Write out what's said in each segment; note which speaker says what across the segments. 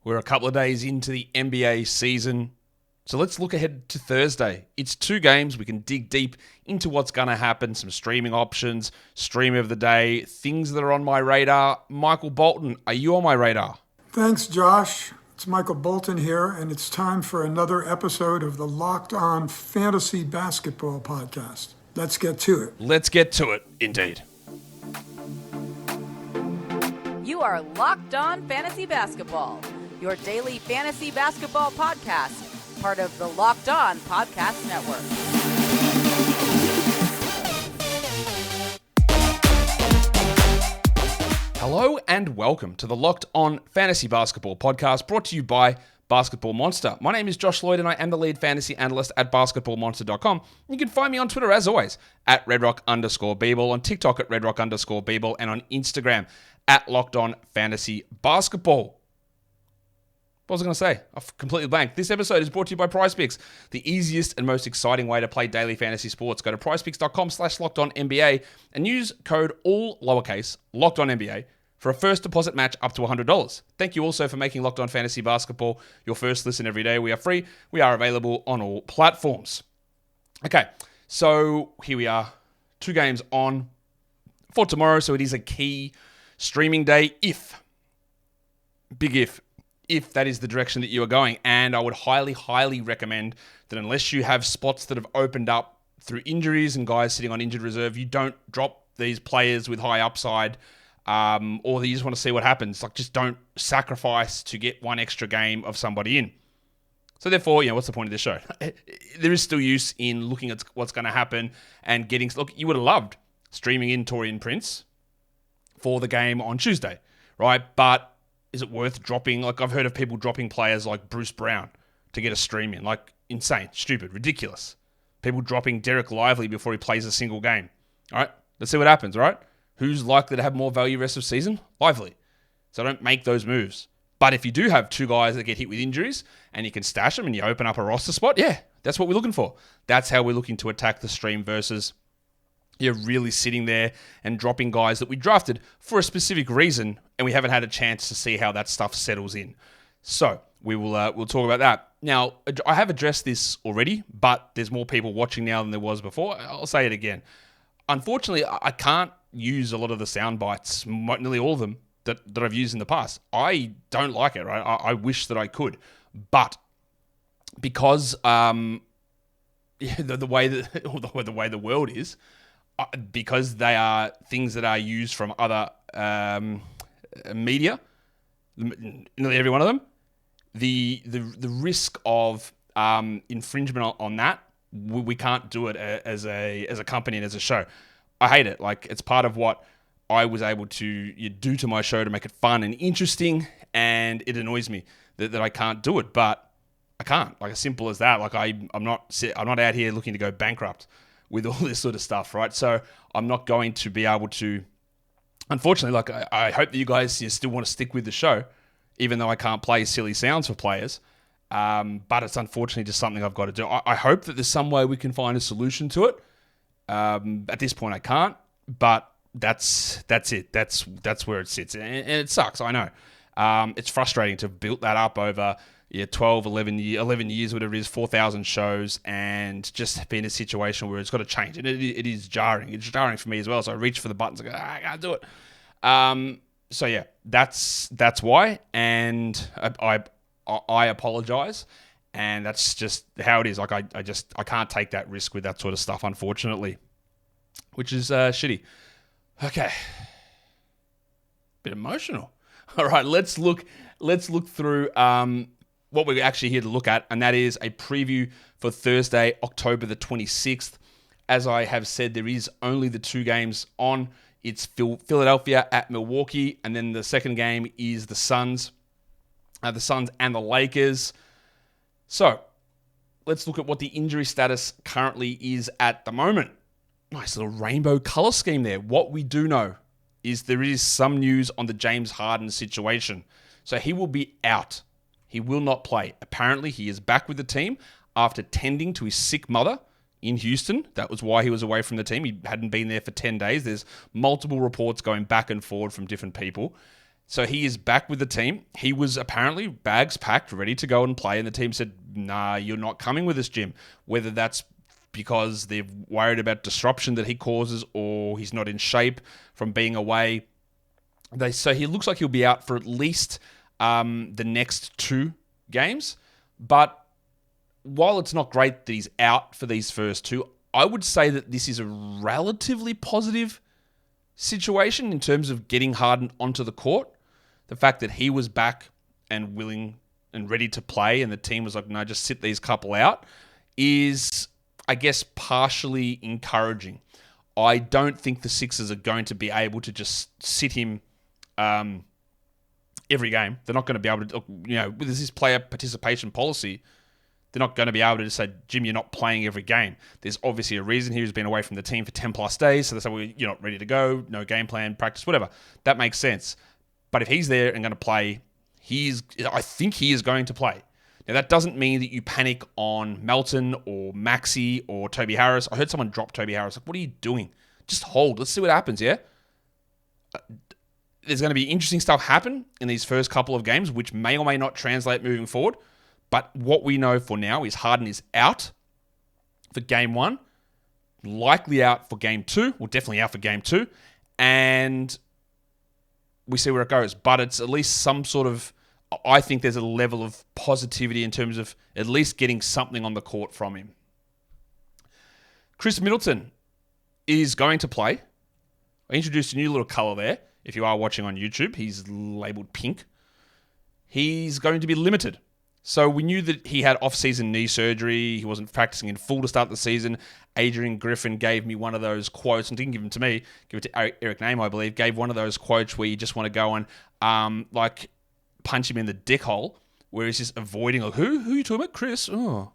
Speaker 1: We're a couple of days into the NBA season, so let's look ahead to Thursday. It's 2 games. We can dig deep into what's going to happen, some streaming options, stream of the day, things that are on my radar. Michael Bolton, are you on my radar?
Speaker 2: Thanks, Josh. It's Michael Bolton here, and it's time for another episode of the Locked On Fantasy Basketball Podcast. Let's get to it.
Speaker 1: Let's get to it, indeed.
Speaker 3: You are Locked On Fantasy Basketball, your daily fantasy basketball podcast, part of the Locked On Podcast Network.
Speaker 1: Hello and welcome to the Locked On Fantasy Basketball Podcast, brought to you by Basketball Monster. My name is Josh Lloyd and I am the lead fantasy analyst at basketballmonster.com. You can find me on Twitter as always at redrock_bball, on TikTok at redrock_bball, and on Instagram at Locked On Fantasy Basketball. What was I going to say? I've completely blanked. This episode is brought to you by PrizePicks, the easiest and most exciting way to play daily fantasy sports. Go to prizepicks.com/LockedOnNBA and use code all lowercase LockedOnNBA for a first deposit match up to $100. Thank you also for making Locked On Fantasy Basketball your first listen every day. We are free. We are available on all platforms. Okay, so here we are. 2 games on for tomorrow, so it is a key streaming day if that is the direction that you are going. And I would highly recommend that unless you have spots that have opened up through injuries and guys sitting on injured reserve, you don't drop these players with high upside, or that you just want to see what happens. Like, just don't sacrifice to get one extra game of somebody in. So therefore, what's the point of this show? There is still use in looking at what's going to happen and getting... Look, you would have loved streaming in Taurean Prince for the game on Tuesday, right? But is it worth dropping? Like, I've heard of people dropping players like Bruce Brown to get a stream in. Like, insane, stupid, ridiculous. People dropping Derek Lively before he plays a single game. All right, let's see what happens, all right? Who's likely to have more value rest of season? Lively. So don't make those moves. But if you do have 2 guys that get hit with injuries and you can stash them and you open up a roster spot, yeah, that's what we're looking for. That's how we're looking to attack the stream versus you're really sitting there and dropping guys that we drafted for a specific reason and we haven't had a chance to see how that stuff settles in. So we'll talk about that. Now, I have addressed this already, but there's more people watching now than there was before. I'll say it again. Unfortunately, I can't use a lot of the sound bites, nearly all of them, that I've used in the past. I don't like it, right? I wish that I could. But because the way the world is, because they are things that are used from other media, nearly every one of them, the risk of infringement on that, we can't do it as a company and as a show. I hate it. Like, it's part of what I was able to do to my show to make it fun and interesting, and it annoys me that I can't do it, but I can't. Like, as simple as that. Like, I'm not out here looking to go bankrupt with all this sort of stuff, right? So I'm not going to be able to, unfortunately, like, I hope that you guys still want to stick with the show, even though I can't play silly sounds for players. But it's unfortunately just something I've got to do. I hope that there's some way we can find a solution to it. At this point I can't, but that's it. That's where it sits. And it sucks, I know. It's frustrating to have built that up over 12, 11 years, whatever it is, 4,000 shows, and just be in a situation where it's got to change. And it is jarring. It's jarring for me as well. So I reach for the buttons and go, I can't do it. So yeah, that's why. And I apologize. And that's just how it is. Like, I can't take that risk with that sort of stuff, unfortunately, which is shitty. Okay. Bit emotional. All right, let's look through what we're actually here to look at, and that is a preview for Thursday, October the 26th. As I have said, there is only the 2 games on. It's Philadelphia at Milwaukee, and then the second game is the Suns and the Lakers. So, let's look at what the injury status currently is at the moment. Nice little rainbow color scheme there. What we do know is there is some news on the James Harden situation. So he will be out. He will not play. Apparently, he is back with the team after tending to his sick mother in Houston. That was why he was away from the team. He hadn't been there for 10 days. There's multiple reports going back and forward from different people. So he is back with the team. He was apparently bags packed, ready to go and play, and the team said, nah, you're not coming with us, Jim. Whether that's because they're worried about disruption that he causes or he's not in shape from being away. So he looks like he'll be out for at least the next 2 games. But while it's not great that he's out for these first 2, I would say that this is a relatively positive situation in terms of getting Harden onto the court. The fact that he was back and willing and ready to play and the team was like, no, just sit these couple out is, I guess, partially encouraging. I don't think the Sixers are going to be able to just sit him every game. They're not going to be able to, with this player participation policy, they're not going to be able to just say, Jim, you're not playing every game. There's obviously a reason he's been away from the team for 10 plus days. So they say, well, you're not ready to go, no game plan, practice, whatever. That makes sense. But if he's there and going to play, I think he is going to play. Now, that doesn't mean that you panic on Melton or Maxey or Toby Harris. I heard someone drop Toby Harris. Like, what are you doing? Just hold. Let's see what happens, yeah? There's going to be interesting stuff happen in these first couple of games, which may or may not translate moving forward. But what we know for now is Harden is out for game 1, likely out for game 2, well, definitely out for game 2, and we see where it goes. But it's at least some sort of, I think there's a level of positivity in terms of at least getting something on the court from him. Chris Middleton is going to play. I introduced a new little color there. If you are watching on YouTube, he's labeled pink. He's going to be limited. So we knew that he had off-season knee surgery. He wasn't practicing in full to start the season. Adrian Griffin gave me one of those quotes, and didn't give them to me, give it to Eric Name, I believe, gave one of those quotes where you just want to go and punch him in the dick hole, where he's just avoiding, like, who are you talking about? Chris? I've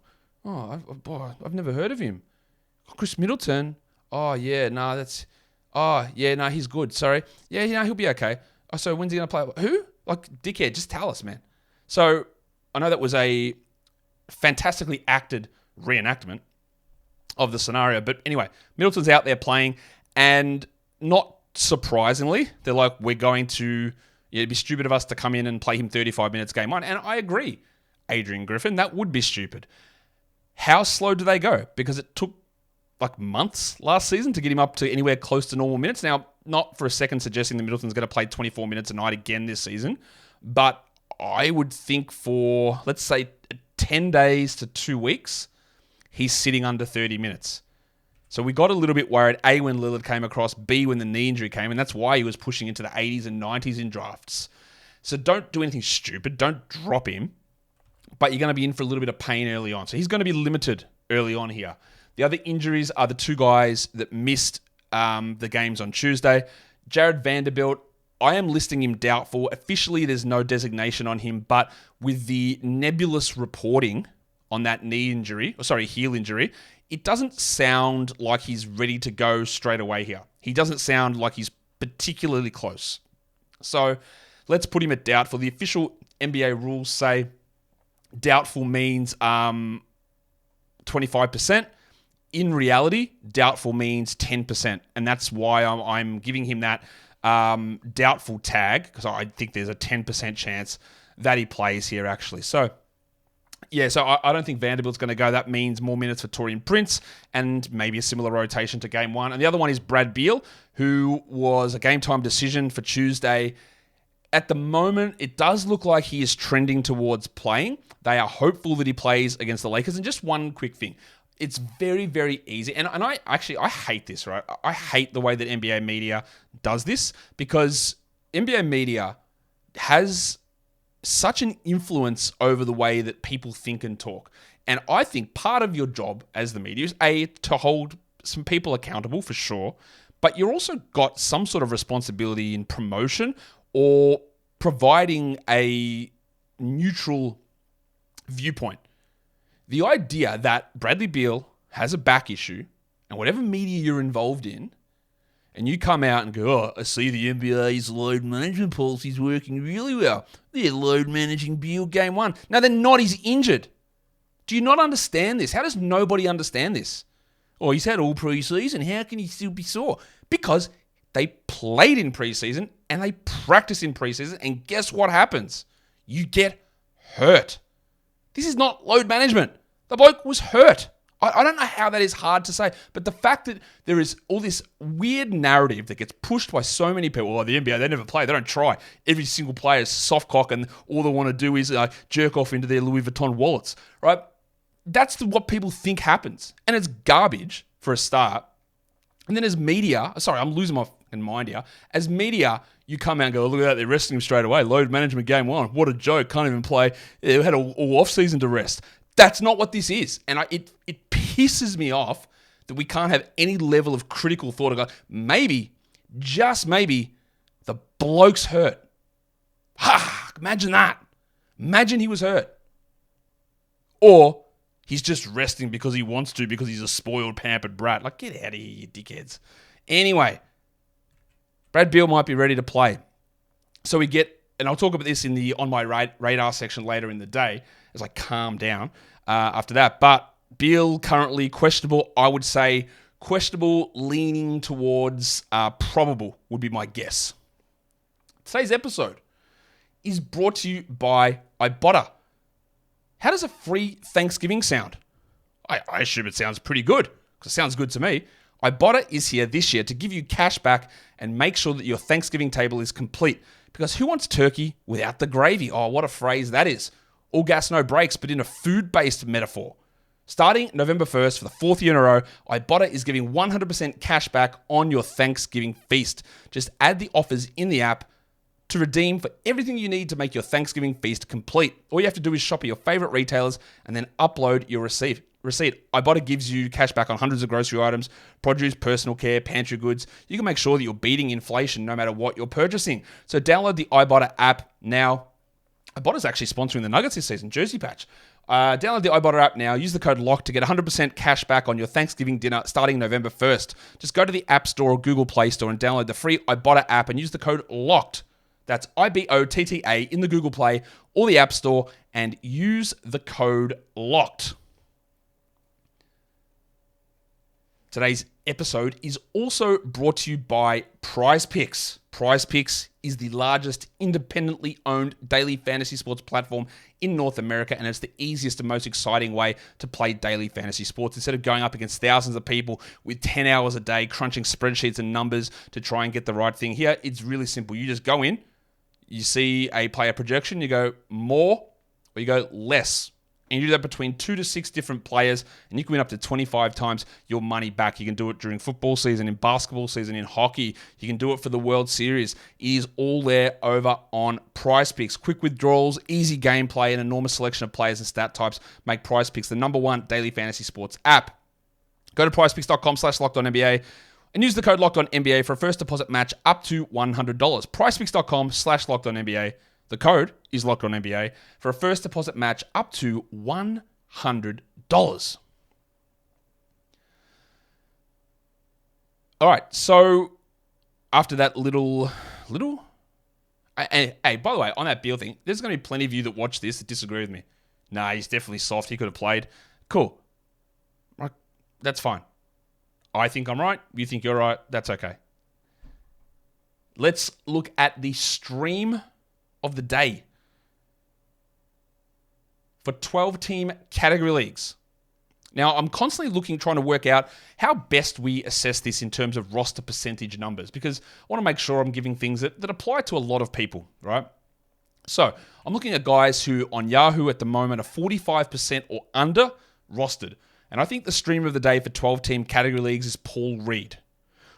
Speaker 1: never heard of him. Chris Middleton? Oh, yeah, he's good, sorry. Yeah, he'll be okay. Oh, so when's he going to play? Who? Like, dickhead, just tell us, man. So I know that was a fantastically acted reenactment of the scenario. But anyway, Middleton's out there playing, and not surprisingly, they're like, we're going to, it'd be stupid of us to come in and play him 35 minutes game 1. And I agree, Adrian Griffin, that would be stupid. How slow do they go? Because it took like months last season to get him up to anywhere close to normal minutes. Now, not for a second suggesting that Middleton's going to play 24 minutes a night again this season, but I would think for, let's say, 10 days to 2 weeks, he's sitting under 30 minutes. So we got a little bit worried, A, when Lillard came across, B, when the knee injury came, and that's why he was pushing into the 80s and 90s in drafts. So don't do anything stupid. Don't drop him. But you're going to be in for a little bit of pain early on. So he's going to be limited early on here. The other injuries are the 2 guys that missed the games on Tuesday. Jared Vanderbilt, I am listing him doubtful. Officially, there's no designation on him, but with the nebulous reporting on that heel injury, it doesn't sound like he's ready to go straight away here. He doesn't sound like he's particularly close. So let's put him at doubtful. The official NBA rules say doubtful means 25%. In reality, doubtful means 10%. And that's why I'm giving him that doubtful tag, because I think there's a 10% chance that he plays here, actually. So, yeah, I don't think Vanderbilt's going to go. That means more minutes for Taurean Prince and maybe a similar rotation to game 1. And the other one is Brad Beal, who was a game-time decision for Tuesday. At the moment, it does look like he is trending towards playing. They are hopeful that he plays against the Lakers. And just one quick thing. It's very, very easy. And I hate this, right? I hate the way that NBA media does this, because NBA media has such an influence over the way that people think and talk. And I think part of your job as the media is, A, to hold some people accountable for sure, but you're also got some sort of responsibility in promotion or providing a neutral viewpoint. The idea that Bradley Beal has a back issue, and whatever media you're involved in, and you come out and go, oh, I see the NBA's load management policy is working really well. They're load managing Beal game 1. No, they're not. He's injured. Do you not understand this? How does nobody understand this? Oh, he's had all preseason. How can he still be sore? Because They played in preseason and they practiced in preseason. And guess what happens? You get hurt. This is not load management. The bloke was hurt. I don't know how that is hard to say, but the fact that there is all this weird narrative that gets pushed by so many people, the NBA, they never play, they don't try. Every single player is soft cock and all they want to do is jerk off into their Louis Vuitton wallets, right? That's what people think happens. And it's garbage for a start. And then as media, sorry, I'm losing my fucking mind here. As media, you come out and go, look at that, they're resting him straight away. Load management game 1. What a joke. Can't even play. They had all off-season to rest. That's not what this is. And it pisses me off that we can't have any level of critical thought. Of maybe, just maybe, the bloke's hurt. Imagine that. Imagine he was hurt. Or he's just resting because he wants to, because he's a spoiled, pampered brat. Like, get out of here, you dickheads. Anyway, Brad Beal might be ready to play. So we get, and I'll talk about this in the On My Radar section later in the day, as I calm down after that. But Beal currently questionable. I would say questionable, leaning towards probable would be my guess. Today's episode is brought to you by Ibotta. How does a free Thanksgiving sound? I assume it sounds pretty good, because it sounds good to me. Ibotta is here this year to give you cash back and make sure that your Thanksgiving table is complete. Because who wants turkey without the gravy? Oh, what a phrase that is. All gas, no brakes, but in a food-based metaphor. Starting November 1st for the 4th year in a row, Ibotta is giving 100% cash back on your Thanksgiving feast. Just add the offers in the app to redeem for everything you need to make your Thanksgiving feast complete. All you have to do is shop at your favorite retailers and then upload your receipt. Ibotta gives you cash back on hundreds of grocery items, produce, personal care, pantry goods. You can make sure that you're beating inflation no matter what you're purchasing. So download the Ibotta app now. Ibotta's actually sponsoring the Nuggets this season, Jersey Patch. Download the Ibotta app now. Use the code LOCK to get 100% cash back on your Thanksgiving dinner starting November 1st. Just go to the App Store or Google Play Store and download the free Ibotta app and use the code LOCKED. That's IBOTTA in the Google Play or the App Store and use the code LOCKED. Today's episode is also brought to you by Prize Picks. Prize Picks is the largest independently owned daily fantasy sports platform in North America, and it's the easiest and most exciting way to play daily fantasy sports. Instead of going up against thousands of people with 10 hours a day crunching spreadsheets and numbers to try and get the right thing here, it's really simple. You just go in, you see a player projection, you go more or you go less. And you do that between 2 to 6 different players, and you can win up to 25 times your money back. You can do it during football season, in basketball season, in hockey. You can do it for the World Series. It is all there over on Prize Picks. Quick withdrawals, easy gameplay, an enormous selection of players and stat types make Prize Picks the #1 daily fantasy sports app. Go to prizepicks.com/LockedOnNBA and use the code LockedOnNBA for a first deposit match up to $100. prizepicks.com/LockedOnNBA. The code is LockedOnNBA for a first deposit match up to $100. All right, so after that little... Hey, by the way, on that Beal thing, there's going to be plenty of you that watch this that disagree with me. Nah, he's definitely soft. He could have played. Cool. That's fine. I think I'm right. You think you're right. That's okay. Let's look at the stream of the day for 12-team category leagues. Now, I'm constantly trying to work out how best we assess this in terms of roster percentage numbers, because I want to make sure I'm giving things that apply to a lot of people, right? So I'm looking at guys who on Yahoo at the moment are 45% or under rostered. And I think the stream of the day for 12-team category leagues is Paul Reed.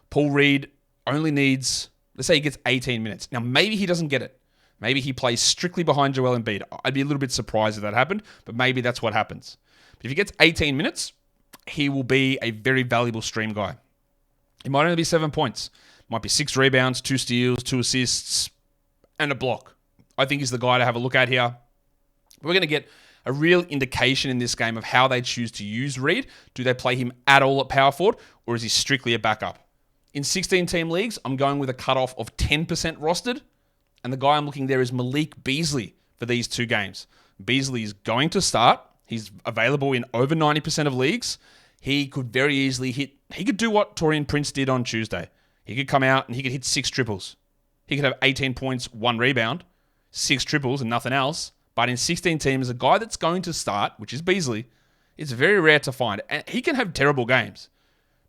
Speaker 1: Paul Reed only needs, let's say he gets 18 minutes. Now, maybe he doesn't get it. Maybe he plays strictly behind Joel Embiid. I'd be a little bit surprised if that happened, but maybe that's what happens. But if he gets 18 minutes, he will be a very valuable stream guy. It might only be 7 points. It might be 6 rebounds, 2 steals, 2 assists, and a block. I think he's the guy to have a look at here. We're going to get a real indication in this game of how they choose to use Reed. Do they play him at all at power forward, or is he strictly a backup? In 16-team leagues, I'm going with a cutoff of 10% rostered. And the guy I'm looking there is Malik Beasley for these 2 games. Beasley is going to start. He's available in over 90% of leagues. He could very easily he could do what Taurean Prince did on Tuesday. He could come out and he could hit 6 triples. He could have 18 points, 1 rebound, 6 triples and nothing else. But in 16 teams, a guy that's going to start, which is Beasley, it's very rare to find. And he can have terrible games,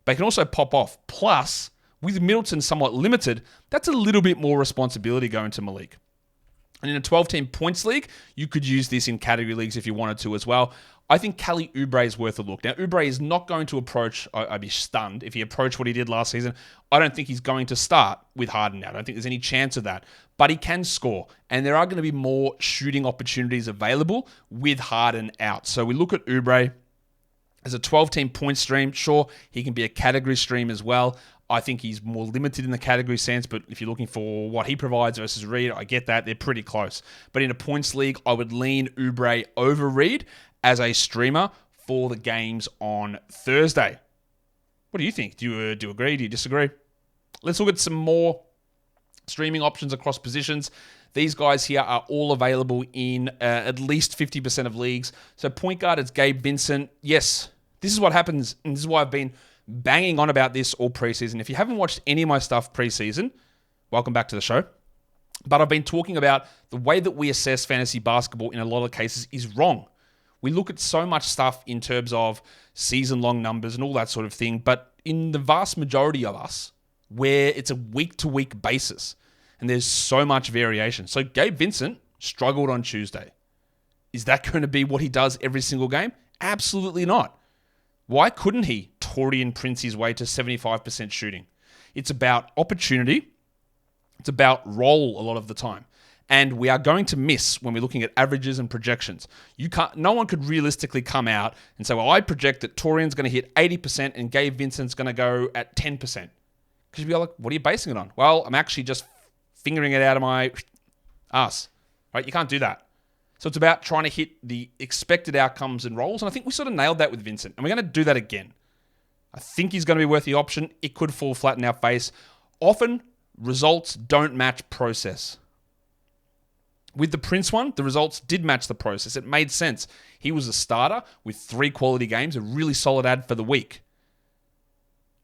Speaker 1: but he can also pop off. Plus, with Middleton somewhat limited, that's a little bit more responsibility going to Malik. And in a 12-team points league, you could use this in category leagues if you wanted to as well. I think Kelly Oubre is worth a look. Now, Oubre is not going to approach, I'd be stunned if he approached what he did last season. I don't think he's going to start with Harden now. I don't think there's any chance of that. But he can score. And there are going to be more shooting opportunities available with Harden out. So we look at Oubre as a 12-team point stream. Sure, he can be a category stream as well. I think he's more limited in the category sense, but if you're looking for what he provides versus Reed, I get that. They're pretty close. But in a points league, I would lean Oubre over Reed as a streamer for the games on Thursday. What do you think? Do you agree? Do you disagree? Let's look at some more streaming options across positions. These guys here are all available in at least 50% of leagues. So point guard, it's Gabe Vincent. Yes, this is what happens, and this is why I've been banging on about this all preseason. If you haven't watched any of my stuff preseason, welcome back to the show. But I've been talking about the way that we assess fantasy basketball in a lot of cases is wrong. We look at so much stuff in terms of season-long numbers and all that sort of thing, but in the vast majority of us, where it's a week-to-week basis, and there's so much variation. So Gabe Vincent struggled on Tuesday. Is that going to be what he does every single game? Absolutely not. Why couldn't he Torian Prince his way to 75% shooting? It's about opportunity. It's about role a lot of the time. And we are going to miss when we're looking at averages and projections. No one could realistically come out and say, well, I project that Torian's going to hit 80% and Gabe Vincent's going to go at 10%. Because you'd be like, what are you basing it on? Well, I'm actually just fingering it out of my ass. Right? You can't do that. So it's about trying to hit the expected outcomes and roles. And I think we sort of nailed that with Vincent. And we're going to do that again. I think he's going to be worth the option. It could fall flat in our face. Often, results don't match process. With the Prince one, the results did match the process. It made sense. He was a starter with 3 quality games, a really solid ad for the week.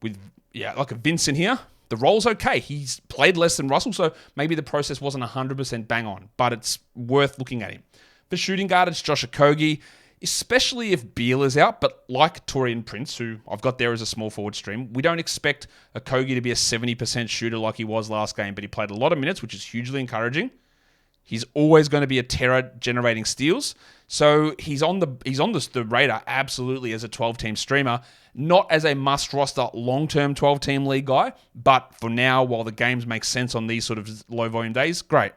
Speaker 1: With, like a Vincent here, the role's okay. He's played less than Russell, so maybe the process wasn't 100% bang on, but it's worth looking at him. For shooting guard, it's Josh Okogie, especially if Beal is out, but like Torian Prince, who I've got there as a small forward stream, we don't expect Okogie to be a 70% shooter like he was last game, but he played a lot of minutes, which is hugely encouraging. He's always going to be a terror generating steals. So he's on the radar absolutely as a 12-team streamer, not as a must-roster long-term 12-team league guy, but for now, while the games make sense on these sort of low-volume days, great.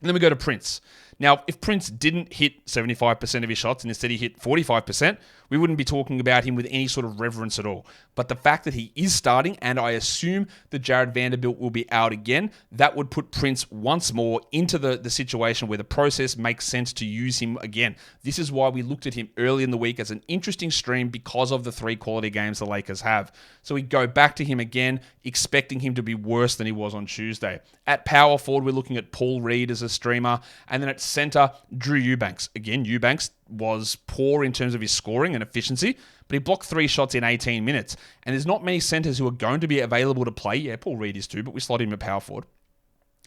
Speaker 1: And then we go to Prince. Now, if Prince didn't hit 75% of his shots and instead he hit 45%, we wouldn't be talking about him with any sort of reverence at all. But the fact that he is starting, and I assume that Jared Vanderbilt will be out again, that would put Prince once more into the situation where the process makes sense to use him again. This is why we looked at him early in the week as an interesting stream because of the 3 quality games the Lakers have. So we go back to him again, expecting him to be worse than he was on Tuesday. At power forward, we're looking at Paul Reed as a streamer, and then at center, Drew Eubanks. Again, Eubanks was poor in terms of his scoring and efficiency, but he blocked 3 shots in 18 minutes. And there's not many centers who are going to be available to play. Yeah, Paul Reed is too, but we slot him at power forward.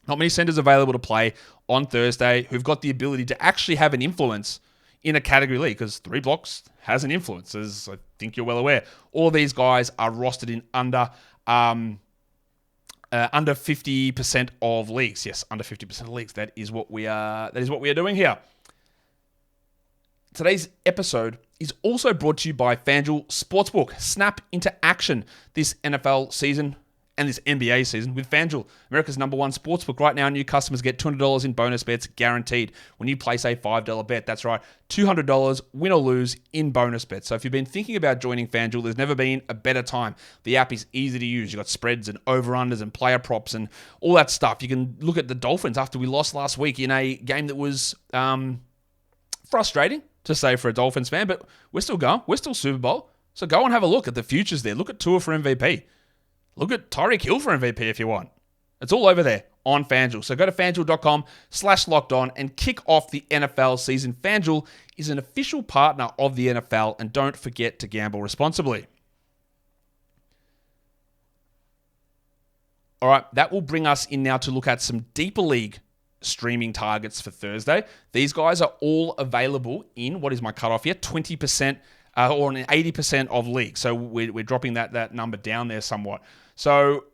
Speaker 1: Not many centers available to play on Thursday who've got the ability to actually have an influence in a category league, because 3 blocks has an influence, as I think you're well aware. All of these guys are rostered in under 50% of leagues. Yes, under 50% of leagues. That is what we are doing here. Today's episode is also brought to you by FanDuel Sportsbook. Snap into action this NFL season and this NBA season with FanDuel, America's #1 sportsbook. Right now, new customers get $200 in bonus bets guaranteed when you place a $5 bet. That's right, $200, win or lose, in bonus bets. So if you've been thinking about joining FanDuel, there's never been a better time. The app is easy to use. You've got spreads and over-unders and player props and all that stuff. You can look at the Dolphins after we lost last week in a game that was frustrating, to say, for a Dolphins fan, but we're still going. We're still Super Bowl. So go and have a look at the futures there. Look at Tua for MVP. Look at Tyreek Hill for MVP if you want. It's all over there on FanDuel. So go to FanDuel.com/lockedon and kick off the NFL season. FanDuel is an official partner of the NFL, and don't forget to gamble responsibly. All right, that will bring us in now to look at some deeper league streaming targets for Thursday. These guys are all available in, what is my cutoff here? 20% or in 80% of leagues. So we're dropping that number down there somewhat. So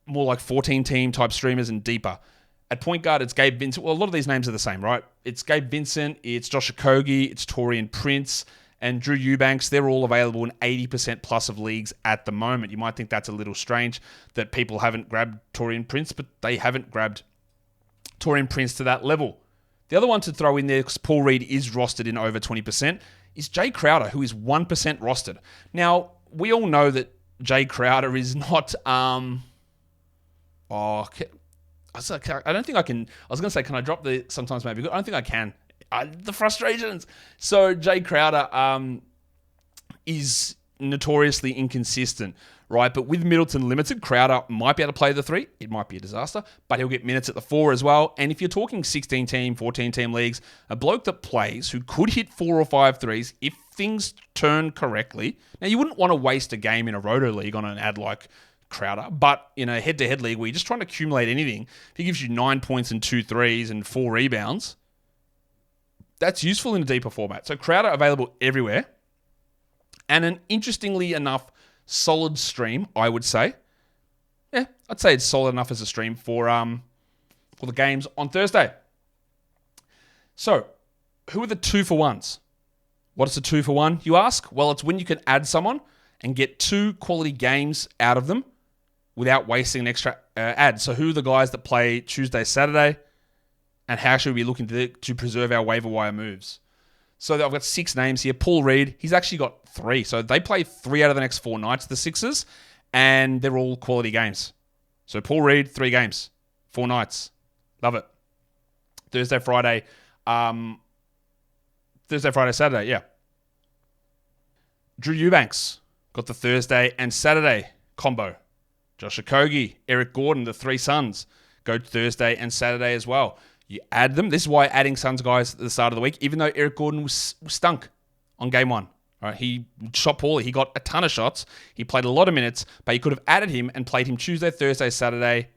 Speaker 1: more like 14-team type streamers and deeper. At point guard, it's Gabe Vincent. Well, a lot of these names are the same, right? It's Gabe Vincent, it's Josh Okogie, it's Torian Prince, and Drew Eubanks. They're all available in 80% plus of leagues at the moment. You might think that's a little strange that people haven't grabbed Torian Prince, but they haven't grabbed Torian Prince to that level. The other one to throw in there, because Paul Reed is rostered in over 20%, is Jay Crowder, who is 1% rostered. Now, we all know that Jay Crowder is not... I don't think I can... I was going to say, can I drop the sometimes maybe good? I don't think I can. The frustrations. So, Jay Crowder is notoriously inconsistent, right? But with Middleton limited, Crowder might be able to play the 3. It might be a disaster, but he'll get minutes at the 4 as well. And if you're talking 16-team, 14-team leagues, a bloke that plays who could hit 4 or 5 threes if things turn correctly. Now, you wouldn't want to waste a game in a roto league on an ad like Crowder, but in a head-to-head league where you're just trying to accumulate anything, if he gives you 9 points and 2 threes and 4 rebounds, that's useful in a deeper format. So Crowder available everywhere. And an interestingly enough solid stream, I would say. Yeah, I'd say it's solid enough as a stream for the games on Thursday. So, who are the 2-for-1s? What is a 2-for-1, you ask? Well, it's when you can add someone and get 2 quality games out of them without wasting an extra ad. So who are the guys that play Tuesday, Saturday? And how should we be looking to preserve our waiver wire moves? So I've got 6 names here. Paul Reed, he's actually got 3. So they play 3 out of the next 4 nights, the Sixers, and they're all quality games. So Paul Reed, 3 games, 4 nights. Love it. Thursday, Friday, Saturday, yeah. Drew Eubanks got the Thursday and Saturday combo. Josh Okogie, Eric Gordon, the 3 Suns, go Thursday and Saturday as well. You add them. This is why adding Suns guys at the start of the week, even though Eric Gordon was stunk on game 1. All right, he shot poorly. He got a ton of shots. He played a lot of minutes, but you could have added him and played him Tuesday, Thursday, Saturday,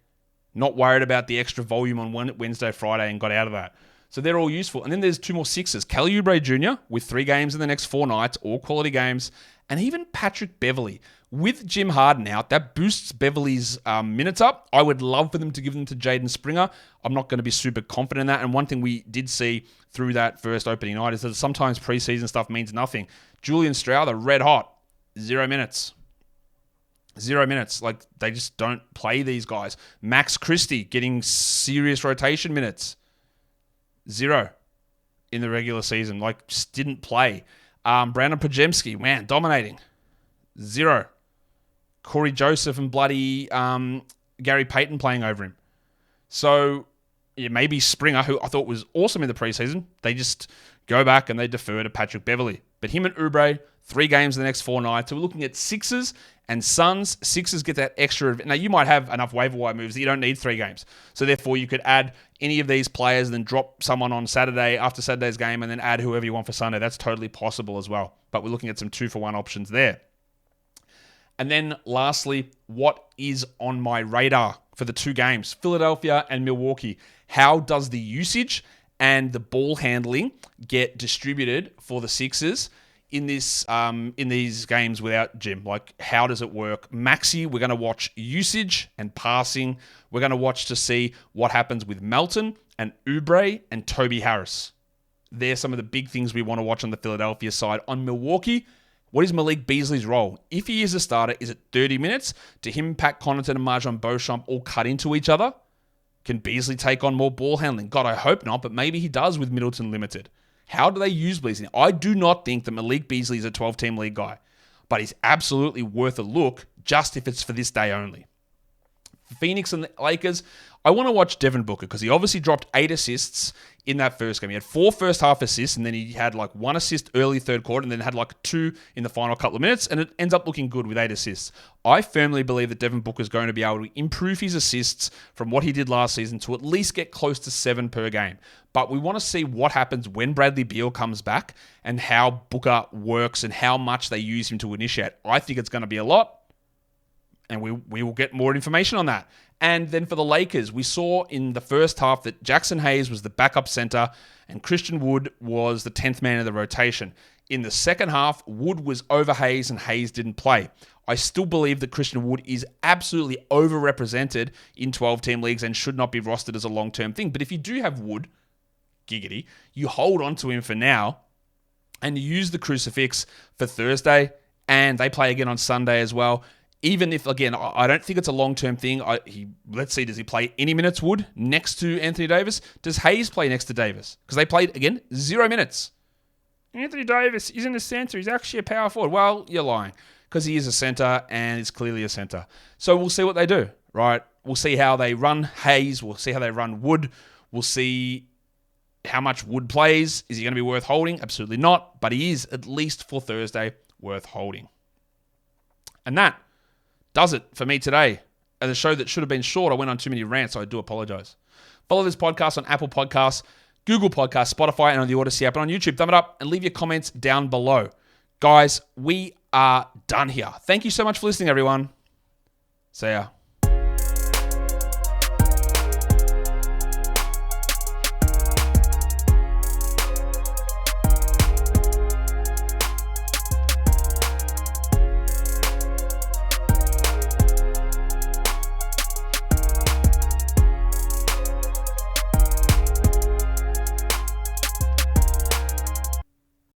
Speaker 1: not worried about the extra volume on Wednesday, Friday, and got out of that. So they're all useful. And then there's 2 more Sixers. Kelly Oubre Jr. with 3 games in the next 4 nights, all quality games. And even Patrick Beverley. With Jim Harden out, that boosts Beverley's minutes up. I would love for them to give them to Jaden Springer. I'm not going to be super confident in that. And one thing we did see through that first opening night is that sometimes preseason stuff means nothing. Julian Strouder, red hot, 0 minutes. 0 minutes. Like, they just don't play these guys. Max Christie getting serious rotation minutes. 0 in the regular season. Like, just didn't play. Brandon Pajemski, man, dominating. 0. Corey Joseph and bloody Gary Payton playing over him. So, yeah, maybe Springer, who I thought was awesome in the preseason, they just go back and they defer to Patrick Beverley. But him and Oubre, 3 games in the next 4 nights. So we're looking at Sixers and Suns. Sixers get that extra. Now, you might have enough waiver wire moves that you don't need 3 games. So therefore, you could add any of these players and then drop someone on Saturday after Saturday's game and then add whoever you want for Sunday. That's totally possible as well. But we're looking at some 2-for-1 options there. And then lastly, what is on my radar for the 2 games? Philadelphia and Milwaukee. How does the usage and the ball handling get distributed for the Sixers in these games without Jim? Like, how does it work? Maxi, we're going to watch usage and passing. We're going to watch to see what happens with Melton and Oubre and Toby Harris. They're some of the big things we want to watch on the Philadelphia side. On Milwaukee, what is Malik Beasley's role? If he is a starter, is it 30 minutes? Do him, Pat Connaughton, and Marjon Beauchamp all cut into each other? Can Beasley take on more ball handling? God, I hope not, but maybe he does with Middleton limited. How do they use Beasley? I do not think that Malik Beasley is a 12-team league guy, but he's absolutely worth a look just if it's for this day only. Phoenix and the Lakers, I want to watch Devin Booker because he obviously dropped 8 assists in that first game. He had 4 first half assists, and then he had like 1 assist early third quarter, and then had like 2 in the final couple of minutes, and it ends up looking good with 8 assists. I firmly believe that Devin Booker is going to be able to improve his assists from what he did last season to at least get close to 7 per game. But we want to see what happens when Bradley Beal comes back and how Booker works and how much they use him to initiate. I think it's going to be a lot. And we will get more information on that. And then for the Lakers, we saw in the first half that Jackson Hayes was the backup center and Christian Wood was the 10th man of the rotation. In the second half, Wood was over Hayes and Hayes didn't play. I still believe that Christian Wood is absolutely overrepresented in 12-team leagues and should not be rostered as a long-term thing. But if you do have Wood, giggity, you hold on to him for now and you use the crucifix for Thursday, and they play again on Sunday as well. Even if, again, I don't think it's a long-term thing. Let's see, does he play any minutes, Wood, next to Anthony Davis? Does Hayes play next to Davis? Because they played, again, 0 minutes. Anthony Davis isn't a center. He's actually a power forward. Well, you're lying, because he is a center, and it's clearly a center. So we'll see what they do, right? We'll see how they run Hayes. We'll see how they run Wood. We'll see how much Wood plays. Is he going to be worth holding? Absolutely not. But he is, at least for Thursday, worth holding. And that does it for me today. As a show that should have been short, I went on too many rants, so I do apologize. Follow this podcast on Apple Podcasts, Google Podcasts, Spotify, and on the Odyssey app, and on YouTube. Thumb it up and leave your comments down below. Guys, we are done here. Thank you so much for listening, everyone. See ya.